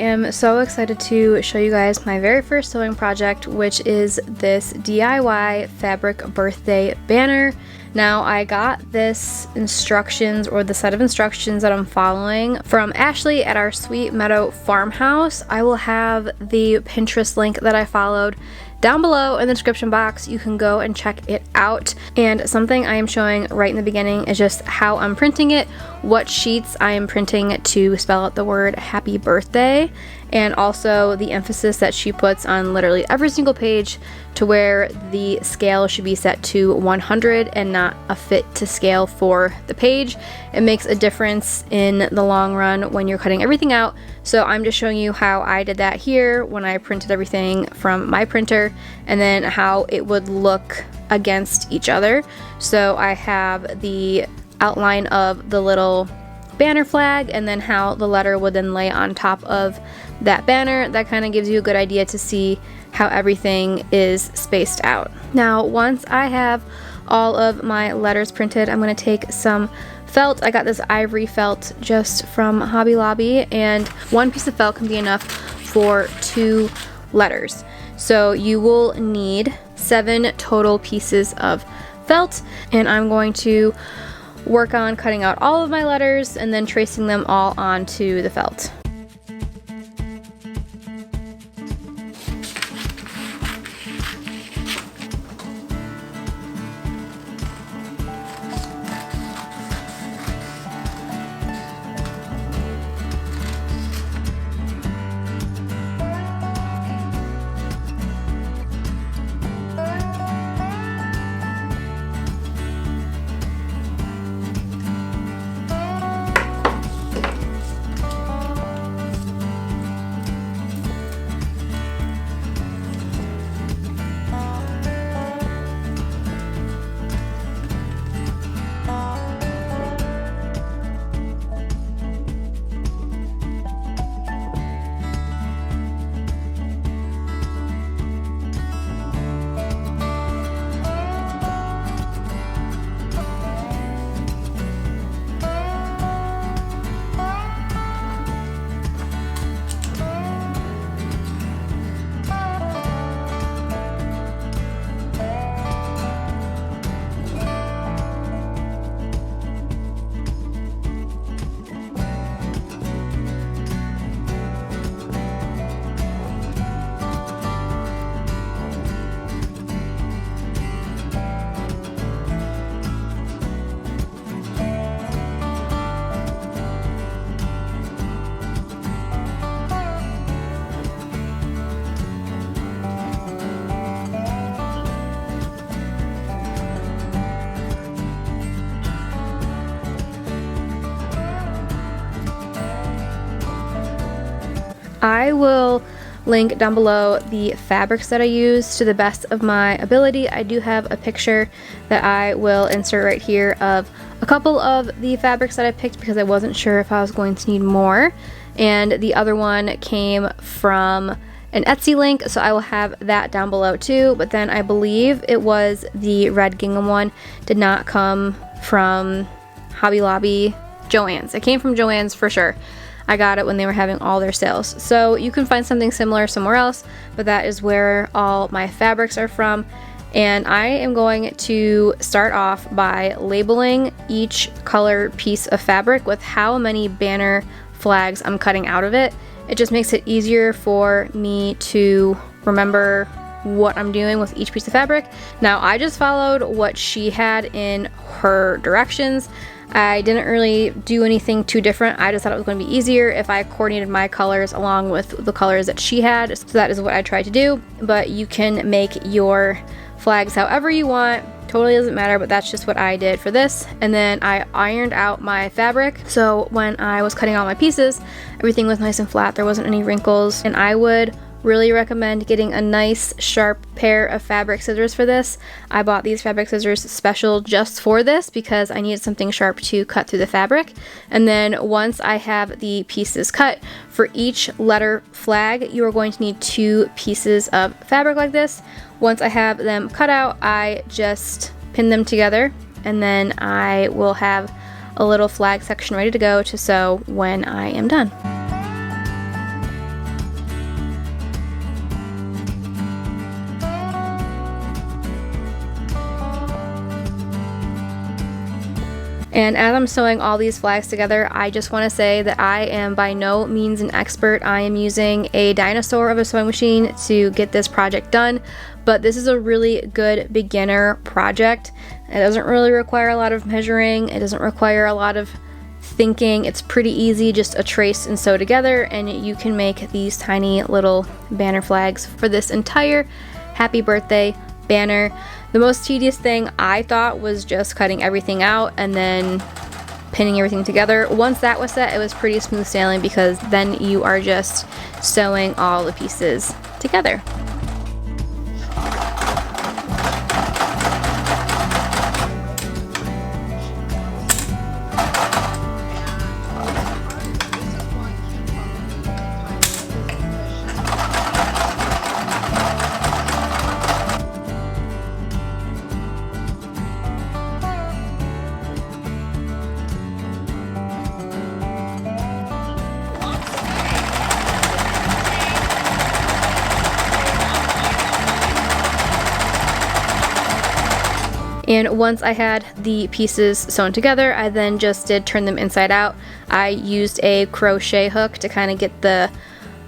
am so excited to show you guys my very first sewing project, which is this DIY fabric birthday banner. Now, I got this instructions, or the set of instructions that I'm following, from Ashley at our Sweet Meadow farmhouse. I will have the Pinterest link that I followed down below in the description box. You can go and check it out. And something I am showing right in the beginning is just how I'm printing it, what sheets I am printing to spell out the word happy birthday, and also the emphasis that she puts on literally every single page to where the scale should be set to 100 and not a fit to scale for the page. It makes a difference in the long run when you're cutting everything out. So I'm just showing you how I did that here when I printed everything from my printer, and then how it would look against each other. So I have the outline of the little banner flag, and then how the letter would then lay on top of that banner. That kind of gives you a good idea to see how everything is spaced out. Now, once I have all of my letters printed, I'm going to take some felt. I got this ivory felt just from Hobby Lobby, and one piece of felt can be enough for 2 letters. So you will need 7 total pieces of felt, and I'm going to work on cutting out all of my letters and then tracing them all onto the felt. I will link down below the fabrics that I use to the best of my ability. I do have a picture that I will insert right here of a couple of the fabrics that I picked because I wasn't sure if I was going to need more, and the other one came from an Etsy link, so I will have that down below too. But then I believe it was the red gingham one did not come from Hobby Lobby, Joann's. It came from Joann's for sure. I got it when they were having all their sales. So you can find something similar somewhere else, but that is where all my fabrics are from. And I am going to start off by labeling each color piece of fabric with how many banner flags I'm cutting out of it. It just makes it easier for me to remember what I'm doing with each piece of fabric. Now, I just followed what she had in her directions. I didn't really do anything too different. I just thought it was going to be easier if I coordinated my colors along with the colors that she had. So that is what I tried to do, but you can make your flags however you want. Totally doesn't matter, but that's just what I did for this. And then I ironed out my fabric. So when I was cutting all my pieces, everything was nice and flat. There wasn't any wrinkles, and I would really recommend getting a nice sharp pair of fabric scissors for this. I bought these fabric scissors special just for this because I needed something sharp to cut through the fabric. And then once I have the pieces cut, for each letter flag you are going to need 2 pieces of fabric like this. Once I have them cut out, I just pin them together, and then I will have a little flag section ready to go to sew when I am done. And as I'm sewing all these flags together, I just want to say that I am by no means an expert. I am using a dinosaur of a sewing machine to get this project done, but this is a really good beginner project. It doesn't really require a lot of measuring. It doesn't require a lot of thinking. It's pretty easy, just a trace and sew together, and you can make these tiny little banner flags for this entire happy birthday banner. The most tedious thing I thought was just cutting everything out and then pinning everything together. Once that was set, it was pretty smooth sailing because then you are just sewing all the pieces together. And once I had the pieces sewn together, I then just did turn them inside out. I used a crochet hook to kind of get the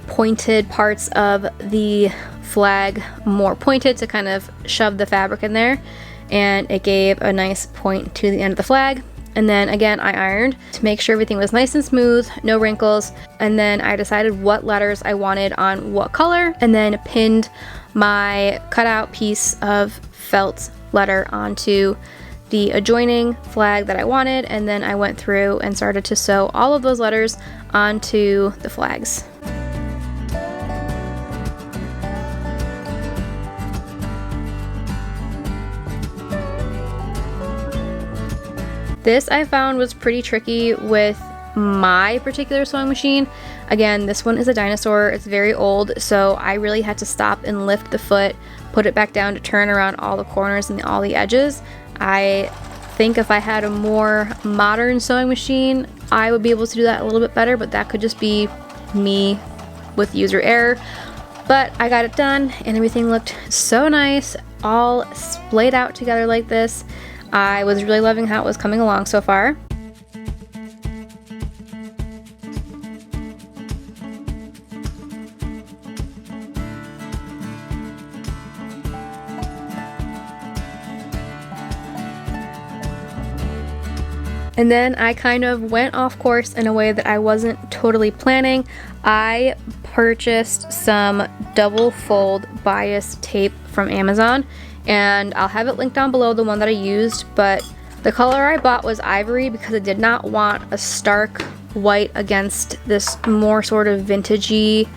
pointed parts of the flag more pointed to kind of shove the fabric in there, and it gave a nice point to the end of the flag. And then again, I ironed to make sure everything was nice and smooth, no wrinkles, and then I decided what letters I wanted on what color, and then pinned my cutout piece of felt letter onto the adjoining flag that I wanted, and then I went through and started to sew all of those letters onto the flags. This I found was pretty tricky with my particular sewing machine. Again, this one is a dinosaur, it's very old, so I really had to stop and lift the foot, put it back down to turn around all the corners and all the edges. I think if I had a more modern sewing machine, I would be able to do that a little bit better, but that could just be me with user error. But I got it done and everything looked so nice, all splayed out together like this. I was really loving how it was coming along so far. And then I kind of went off course in a way that I wasn't totally planning. I purchased some double fold bias tape from Amazon, and I'll have it linked down below, the one that I used, but the color I bought was ivory because I did not want a stark white against this more sort of vintagey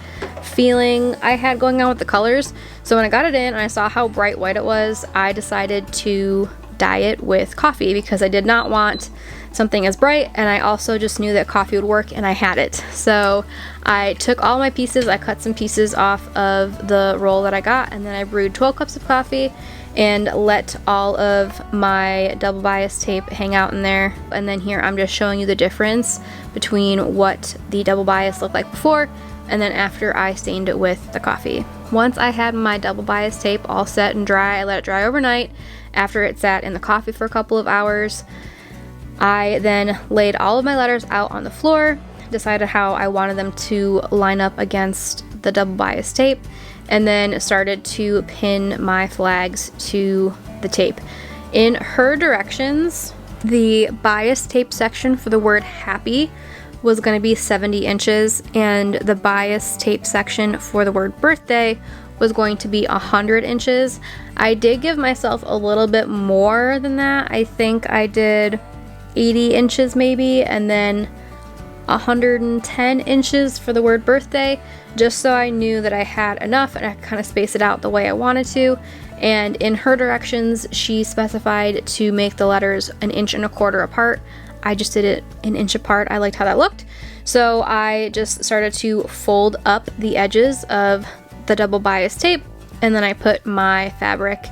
feeling I had going on with the colors. So when I got it in and I saw how bright white it was, I decided to dye it with coffee because I did not want something as bright, and I also just knew that coffee would work, and I had it. So I took all my pieces, I cut some pieces off of the roll that I got, and then I brewed 12 cups of coffee and let all of my double bias tape hang out in there. And then here I'm just showing you the difference between what the double bias looked like before and then after I stained it with the coffee. Once I had my double bias tape all set and dry, I let it dry overnight. After it sat in the coffee for a couple of hours, I then laid all of my letters out on the floor, decided how I wanted them to line up against the double bias tape, and then started to pin my flags to the tape. In her directions, the bias tape section for the word happy was going to be 70 inches, and the bias tape section for the word birthday was going to be 100 inches. I did give myself a little bit more than that. I think I did 80 inches maybe, and then 110 inches for the word birthday, just so I knew that I had enough and I could kind of space it out the way I wanted to. And in her directions, she specified to make the letters 1.25 inches apart. I just did it 1 inch apart. I liked how that looked. So I just started to fold up the edges of the double bias tape, and then I put my fabric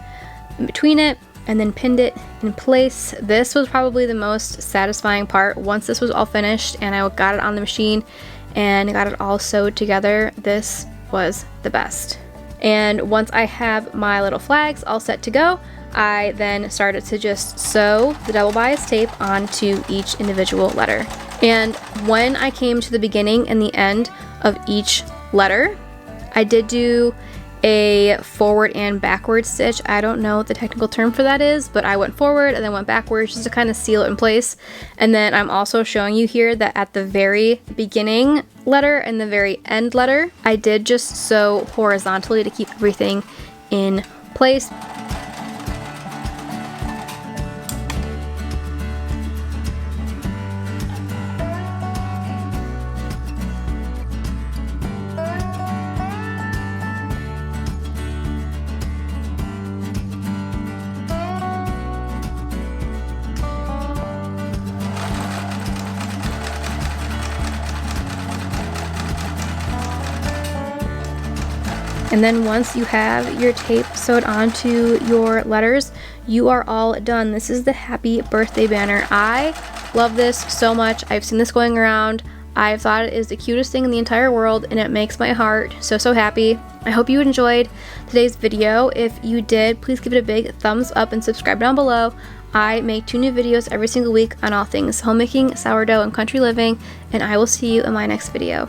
in between it and then pinned it in place. This was probably the most satisfying part. Once this was all finished and I got it on the machine and got it all sewed together, this was the best. And once I have my little flags all set to go, I then started to just sew the double bias tape onto each individual letter. And when I came to the beginning and the end of each letter, I did do a forward and backward stitch. I don't know what the technical term for that is, but I went forward and then went backwards just to kind of seal it in place. And then I'm also showing you here that at the very beginning letter and the very end letter, I did just sew horizontally to keep everything in place. And then once you have your tape sewed onto your letters, you are all done. This is the happy birthday banner. I love this so much. I've seen this going around. I've thought it is the cutest thing in the entire world, and it makes my heart so happy. I hope you enjoyed today's video. If you did, please give it a big thumbs up and subscribe down below. I make 2 new videos every single week on all things homemaking, sourdough, and country living, and I will see you in my next video.